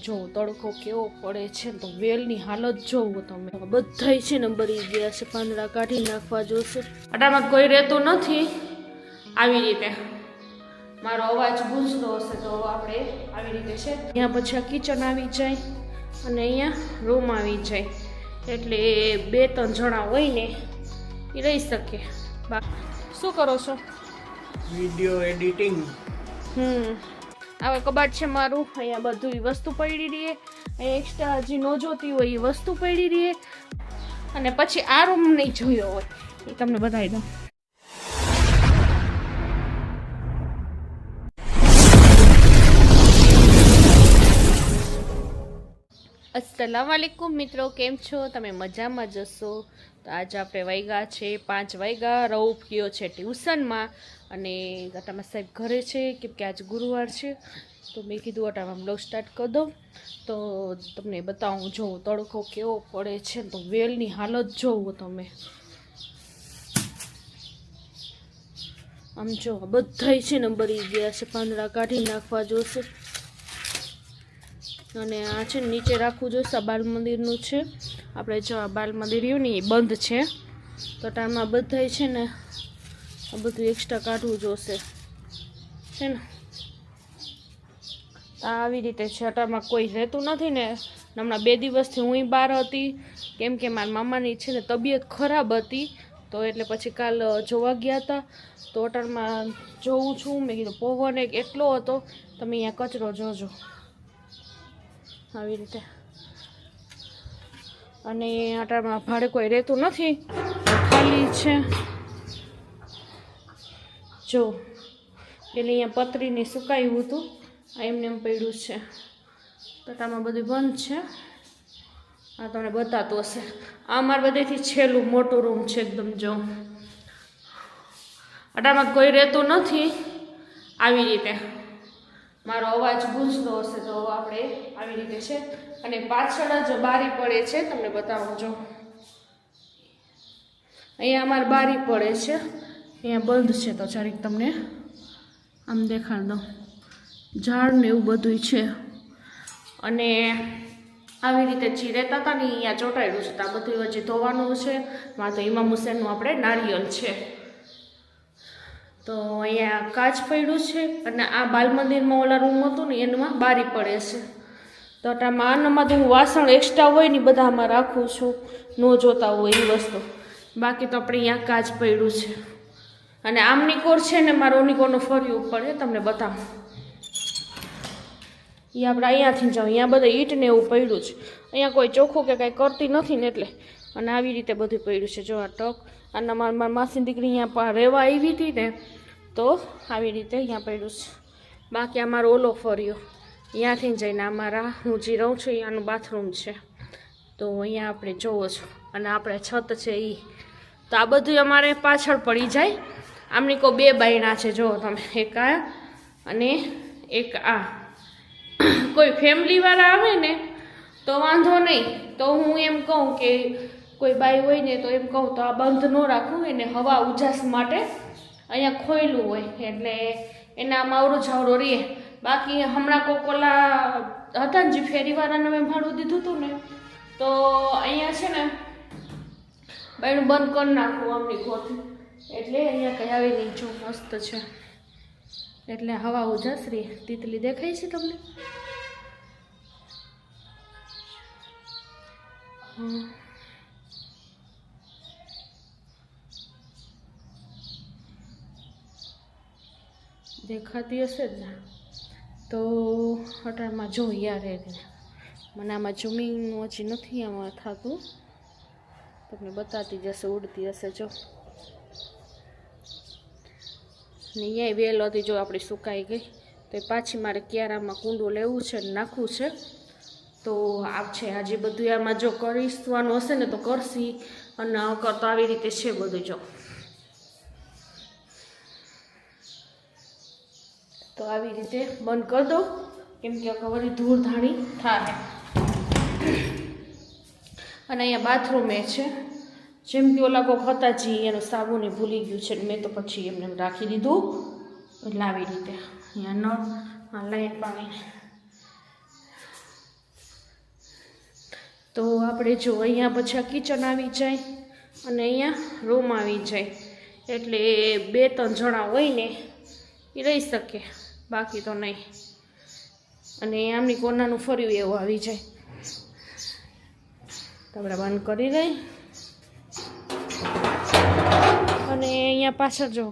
જો તડકો કેવો પડે છે તો વેલની હાલત જોવો તમે, બધાય છે ને બળી ગયા છે, પાંદડા કાઢી નાખવા જોશે. આટામાં કોઈ રહેતું નથી. આવી રીતે મારો અવાજ ગૂંજતો હશે તો આપણે આવી રીતે છે. અહીંયા પછી આ કિચન આવી જાય અને અહીંયા રૂમ આવી જાય, એટલે 2-3 જણા હોય ને એ રહી શકે. શું કરો છો? Video editing. હવે કબાટ છે મારું, અહીંયા બધું વસ્તુ પડી રહીએ, અહીંયા એક્સ્ટ્રા હજી ન જોતી હોય એ વસ્તુ પડી રહીએ, અને પછી આ રૂમ નહીં જોયો હોય એ તમને બતાવી દઉં. અસ્સલામ વાલેકુમ મિત્રો, કેમ છો તમે? મજામાં જશો? તો આજે આપણે વાગ્યા છે 5 વાગ્યા. રઉફ ગયો છે ટ્યુશનમાં અને અટામાં સાહેબ ઘરે છે કેમ કે આજ ગુરુવાર છે, તો મેં કીધું અટામાં બ્લોગ સ્ટાર્ટ કરી દઉં. તો તમને બતાવું, જો તડકો કેવો પડે છે તો વેલની હાલત જોવો તમે. આમ જો બધાય છે ને બળી ગયા છે, પાંદડા કાઢી નાખવા જોશે. અને આ છે નીચે રાખવું જોઈશે. આ બાલ મંદિરનું છે, આપણે જો આ બાલ મંદિર રહ્યું ને એ બંધ છે, તો ટાઈમમાં બધાય છે ને આ બધું એક્સ્ટ્રા કાઢવું જોશે છે ને. આવી રીતે છે, અટારમાં કોઈ રહેતું નથી ને. હમણાં 2 દિવસથી હું બહાર હતી કેમ કે મારા મામાની છે ને તબિયત ખરાબ હતી, તો એટલે પછી કાલ જોવા ગયા હતા. તો અટારમાં જોઉં છું, મેં કીધું પવન એક એટલો હતો, તમે અહીંયા કચરો જોજો આવી રીતે. અને આટામાં ભાડે કોઈ રહેતું નથી, ખાલી છે. જો પેલી અહીંયા પતરીને સુકાયું હતું, એમને એમ પડ્યું છે. આટામાં બધું બંધ છે. આ તમને બતાતું હશે. આ મારા બધેથી છેલ્લું મોટું રૂમ છે એકદમ. જો આટામાં કોઈ રહેતું નથી. આવી રીતે મારો અવાજ ગૂંજતો હશે તો આપણે આવી રીતે છે. અને પાછળ જ બારી પડે છે, તમને બતાવું. જો અહીંયા અમારે બારી પડે છે, અહીંયા બંધ છે, તો જરીક તમને આમ દેખાડ દઉં. ઝાડ ને એવું બધું છે. અને આવી રીતે ચીરેતા હતા ને અહીંયા ચોંટાડ્યું છે, તો આ બધું હજી ધોવાનું છે. માં તો ઇમામ હુસેનનું આપણે નારિયેલ છે. તો અહીંયા કાચ પડ્યું છે, અને આ બાલ મંદિરમાં ઓલા રૂમ હતું ને એમાં બારી પડે છે. તો આનામાં તો હું વાસણ એક્સ્ટ્રા હોય ને બધામાં રાખું છું, ન જોતા હોય એ વસ્તુ. બાકી તો આપણે અહીંયા કાચ પડ્યું છે. અને આમની કોર છે ને મારો ઓનિકોરનું ફર્યું પડે, તમને બતાવું. એ આપણે અહીંયાથી જાઉં, અહીંયા બધા ઈંટ ને એવું પડ્યું છે. અહીંયા કોઈ ચોખ્ખું કે કાંઈ કરતી નથી ને એટલે. અને આવી રીતે બધું પડ્યું છે. જો આ ટક આના મારા માસી દીકરી અહીંયા રહેવા આવી હતી ને, તો આવી રીતે અહીંયા પડ્યું છે. બાકી અમારો ઓલો ફર્યો અહીંયાથી જઈને અમારા હું જે રહું છું અહીંયાનું બાથરૂમ છે, તો અહીંયા આપણે જોવો છો. અને આપણે છત છે એ. તો આ બધું અમારે પાછળ પડી જાય. આમની કોઈ 2 બાયણા છે, જુઓ તમે, એક આ અને એક આ. કોઈ ફેમિલીવાળા આવે ને તો વાંધો નહીં, તો હું એમ કહું કે કોઈ બાઈ હોય ને તો એમ કહું તો આ બંધ ન રાખવું, એને હવા ઉજાસ માટે અહીંયા ખોયલું હોય એટલે એના માવડું ઝાવડો રહે. બાકી હમણાં કોકોલા હતા ને જે ફેરીવાળાને મેં ભાડું દીધું હતું ને, તો અહીંયા છે ને બાયણું બંધ કરી નાખવું આમની ખોથી, એટલે અહીંયા કંઈ આવે નહીં. જો મસ્ત છે, એટલે હવા ઉજાસ રહે. તીતલી દેખાય છે તમને? દેખાતી હશે જ ને. તો અટારમાં જો યાર મને આમાં ઝૂમિંગ હજી નથી આમાં થતું, તમને બતાતી જશે, ઉડતી હશે. જો ને અહીંયા વેલ હતી, જો આપણી સુકાઈ ગઈ, તો પાછી મારે ક્યારામાં કુંડું લેવું છે, નાખવું છે. તો આપ છે આજે બધું આમાં જો કરીશું હશે ને તો કરશી. અને કરતો આવી રીતે છે બધું. જો તો આવી રીતે બંધ કરી દો, કેમ કે વળી ધૂળ ધાણી થાય. અને અહીંયા બાથરૂમ એ છે, જેમ કે ઓલા કોક હતા જી એનું સાબુને ભૂલી ગયું છે, મેં તો પછી એમને રાખી દીધું. એટલે આવી રીતે અહીંયા નળ, લાઈટ, પાણી તો આપણે જો અહીંયા પછી કિચન આવી જાય અને અહીંયા રૂમ આવી જાય, એટલે 2-3 જણા હોય ને એ રહી શકે, બાકી તો નહીં. અને આમની કોનાનું ફર્યું એવું આવી જાય. તો આપણે બંધ કરી દઈ. અને અહીંયા પાછળ જો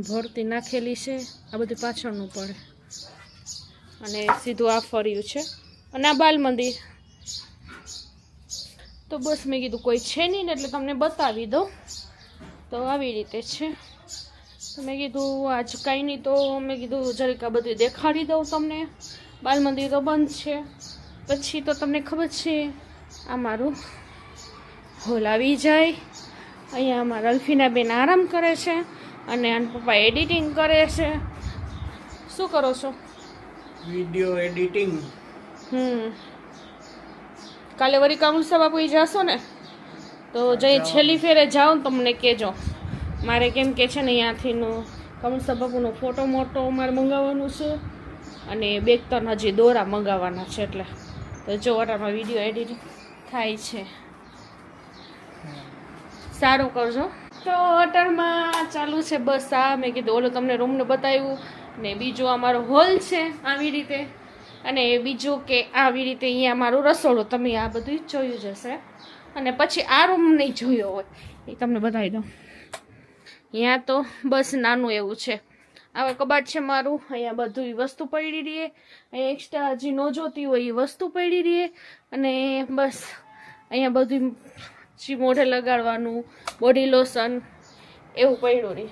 ભરતી નાખેલી છે, આ બધું પાછળનું પડે. અને સીધું આ ફર્યું છે અને આ બાલ મંદિર. તો બસ મેં કીધું કોઈ છે નહીં ને એટલે તમને બતાવી દઉં. તો આવી રીતે છે. તો મેં કીધું આજ કાંઈ નહીં, તો મેં કીધું જરીક આ બધું દેખાડી દઉં તમને. બાલ મંદિર તો બંધ છે. પછી તો તમને ખબર છે આ મારું હોલ આવી જાય. અહીંયા અમારા અલ્ફીના બેન આરામ કરે છે અને આના પપ્પા એડિટિંગ કરે છે. શું કરો છો? Video editing. કાલે વળી કામુસા બાપુ જશો ને, તો જઈ છેલ્લી ફેરે જાઓ ને તમને કહેજો. મારે કેમ કે છે ને અહીંયાથી કામુસા બાપુનો ફોટો મોટો મારે મંગાવવાનું છે અને 2-3 હજી દોરા મંગાવવાના છે. એટલે તો જો વટામાં વિડીયો એડિટિંગ થાય છે. સારું કરજો. તો અટરમાં ચાલુ છે બસ આ મેં કીધું ઓલો તમને રૂમને બતાવ્યું ને બીજો અમારો હોલ છે આવી રીતે, અને બીજું કે આવી રીતે અહીંયા અમારું રસોડું. તમે આ બધું જોયું જશે. અને પછી આ રૂમ નહીં જોયો હોય એ તમને બતાવી દઉં. અહીંયા તો બસ નાનું એવું છે. આવા કબાટ છે મારું. અહીંયા બધું વસ્તુ પડી રહીએ. અહીંયા એક્સ્ટ્રા હજી ન જોતી હોય એ વસ્તુ પડી રહીએ. અને બસ અહીંયા બધું મોઢે લગાડવાનું, બોડી લોશન એવું પડ્યું રહે.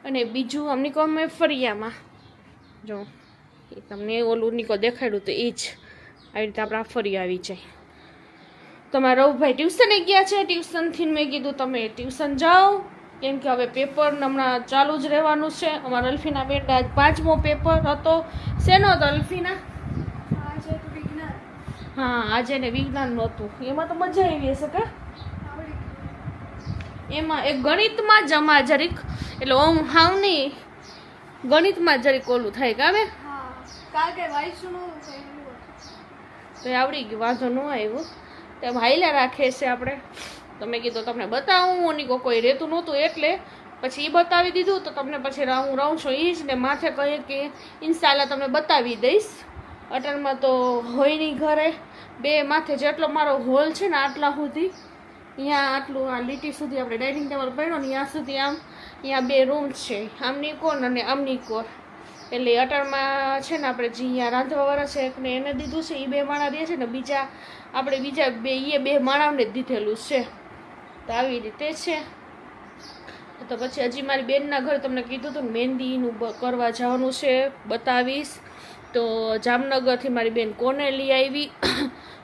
અને બીજું અમને કહો મેં ફરિયામાં જો એ તમને ઓલું નીકો દેખાડ્યું તો એ જ આવી રીતે આપણા ફરિયા આવી જાય. તો મારા રવભાઈ ટ્યુશને ગયા છે. ટ્યુશનથી મેં કીધું તમે ટ્યુશન જાઓ, કેમ કે હવે પેપર હમણાં ચાલુ જ રહેવાનું છે. અમારા અલ્ફીના બેટા આજ 5મો પેપર હતો. શેનો હતો અલ્ફીના? હા, આજે ને વિજ્ઞાન નહોતું. એમાં તો મજા આવી હશે કે? એમાં એક ગણિતમાં જ અમાર જરીક, એટલે ઓમ હાવ નહીં, ગણિતમાં જરીક ઓલું થાય કે હવે તો આવડી ગયું, વાંધો ન આવ્યું. તેમ હાઈલા રાખે છે આપણે. તો મેં કીધું તમને બતાવું, ઓની કોઈ રહેતું નહોતું એટલે પછી એ બતાવી દીધું. તો તમને પછી હું રહું છું એ જ ને માથે કહીએ કે ઇન્શાલ્લાહ તમને બતાવી દઈશ. અટલમાં તો હોય નહીં ઘરે. 2 માથે જેટલો મારો હોલ છે ને આટલા સુધી, અહીંયા આટલું આ લીટી સુધી આપણે ડાઇનિંગ ટેબલ પડ્યો ને ત્યાં સુધી આમ અહીંયા 2 રૂમ છે, આમની કોર અને આમની કોર. એટલે અટલમાં છે ને આપણે જે અહીંયા રાંધવાવાળા છે એકને એને દીધું છે, એ 2 માણા રહે છે ને બીજા આપણે બીજા 2 માણાને જ દીધેલું છે. તો આવી રીતે છે. તો પછી હજી મારી બેનના ઘરે તમને કીધું હતું ને મહેંદીનું કરવા જવાનું છે, બતાવીશ. તો જામનગરથી મારી બેન કોને લઈ આવી.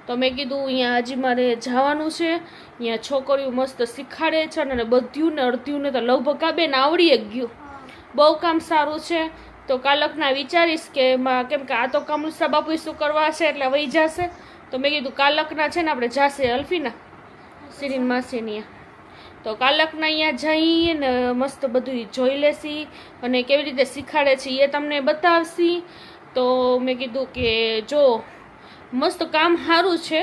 તો મેં કીધું અહીંયા હજી મારે જવાનું છે. અહીંયા છોકરીઓ મસ્ત શીખાડે છે અને બધ્યું ને અડધ્યું ને તો લગભગ આ બેન આવડી જ ગયું. બહુ કામ સારું છે. તો કાલકના વિચારીશ કે કેમ કે આ તો કામુસા બાપુ શું કરવા છે એટલે વહી જશે. તો મેં કીધું કાલકના છે ને આપણે જાશે અલ્ફીના સિરીન માસીની. તો કાલકના અહીંયા જઈએ ને મસ્ત બધું જોઈ લેશી અને કેવી રીતે શીખાડે છે એ તમને બતાવશી. તો મેં કીધું કે જો મસ્ત કામ સારું છે,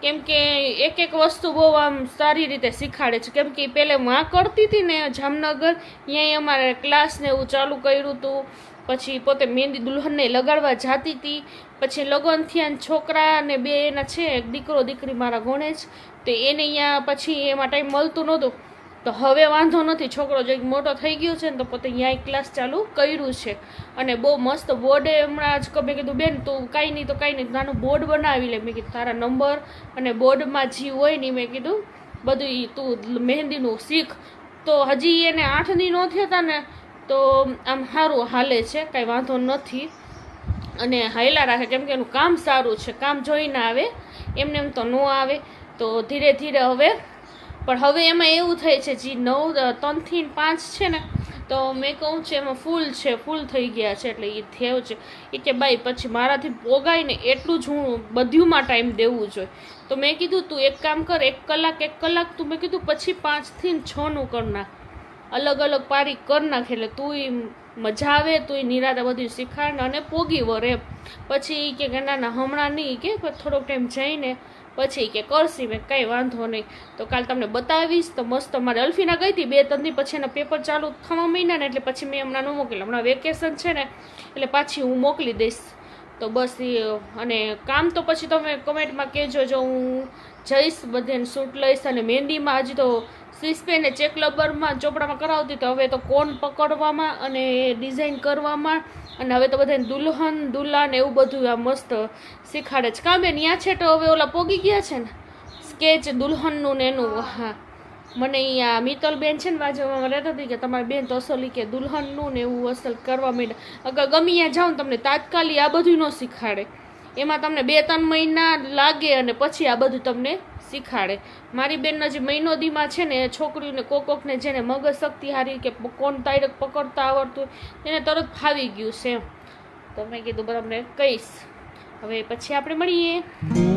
કેમ કે એક વસ્તુ બહુ આમ સારી રીતે શીખાડે છે. કેમ કે પહેલે માં કરતી હતી ને જામનગર, અહીંયા અમારે ક્લાસ ને એવું ચાલુ કર્યું હતું. પછી પોતે મહેંદી દુલ્હનને લગાડવા જતી હતી. પછી લગ્ન થયા છોકરા અને 2 એના છે, એક દીકરો દીકરી મારા ગણેશ. તો એને અહીંયા પછી એમાં ટાઈમ મળતું નહોતું. તો હવે વાંધો નથી, છોકરો જે મોટો થઈ ગયો છે ને તો પોતે અહીંયા ક્લાસ ચાલુ કર્યું છે. અને બહુ મસ્ત બોર્ડે હમણાં જ મેં કીધું બેન તું કાંઈ નહીં તો કાંઈ નહીં નાનું બોર્ડ બનાવી લે. મેં કીધું તારા નંબર અને બોર્ડમાં જે હોય ને મેં કીધું બધું તું મહેંદીનું શીખ. તો હજી એને 8 દી ન થયા હતા ને તો આમ સારું હાલે છે, કાંઈ વાંધો નથી. અને હાયલા રાખે, કેમ કે એનું કામ સારું છે. કામ જોઈને આવે, એમને એમ તો ન આવે. તો ધીરે ધીરે હવે પણ હવે એમાં એવું થાય છે જે 3 થી 5 છે ને તો મેં કહું છું એમાં ફૂલ થઈ ગયા છે. એટલે એ થયું છે એ કે બાઈ પછી મારાથી પોગાય ને એટલું જ હું બધુંમાં ટાઈમ દેવું જોઈએ. તો મેં કીધું તું એક કામ કર, 1 કલાક તું મેં કીધું પછી 5 થી 6 નું કર નાખ. અલગ અલગ પારી કરી નાખે એટલે તું મજા આવે તું નિરાતે બધું શીખાડ અને પોગી વરે પછી કે ના ના હમણાં નહીં કે થોડોક ટાઈમ જઈને પછી કે કરશી મેં કંઈ વાંધો નહીં તો કાલ તમને બતાવીશ તો મસ્ત મારે અલ્ફીના ગઈ હતી 2-3 દી પછી એના પેપર ચાલુ થવા મહિના ને એટલે પછી મેં હમણાં ન મોકલી હમણાં વેકેશન છે ને એટલે પાછી હું મોકલી દઈશ તો બસ એ અને કામ તો પછી તમે કમેન્ટમાં કહેજો જો હું જઈશ બધાને શૂટ લઈશ અને મહેંદીમાં હજી તો સિસ્પેને ચેક લબરમાં ચોપડામાં કરાવતી તો હવે તો કોન પકડવામાં અને ડિઝાઇન કરવામાં અને હવે તો બધાને દુલ્હન દુલ્હન એવું બધું આ મસ્ત શીખાડે છે કાં બેન ત્યાં છે તો હવે ઓલા પોગી ગયા છે ને સ્કેચ દુલ્હનનું ને એનું હા મને અહીંયા મિત્તલબેન છે ને બાજુમાં રહેતા હતી કે તમારી બેન તો અસલી કે દુલ્હનનું ને એવું અસલ કરવા માંડ્યા અગર ગમે ત્યાં જાઓ ને તમને તાત્કાલિક આ બધું ન શીખાડે એમાં તમને 2-3 મહિના લાગે અને પછી આ બધું તમને શીખાડે મારી બેનના જે મહિનો દીમાં છે ને છોકરીઓને કોકને જેને મગજ શક્તિ હારી કે કોણ તાયરક પકડતા આવડતું એને તરત ફાવી ગયું છે તો મેં કીધું બરાબર કહીશ હવે પછી આપણે મળીએ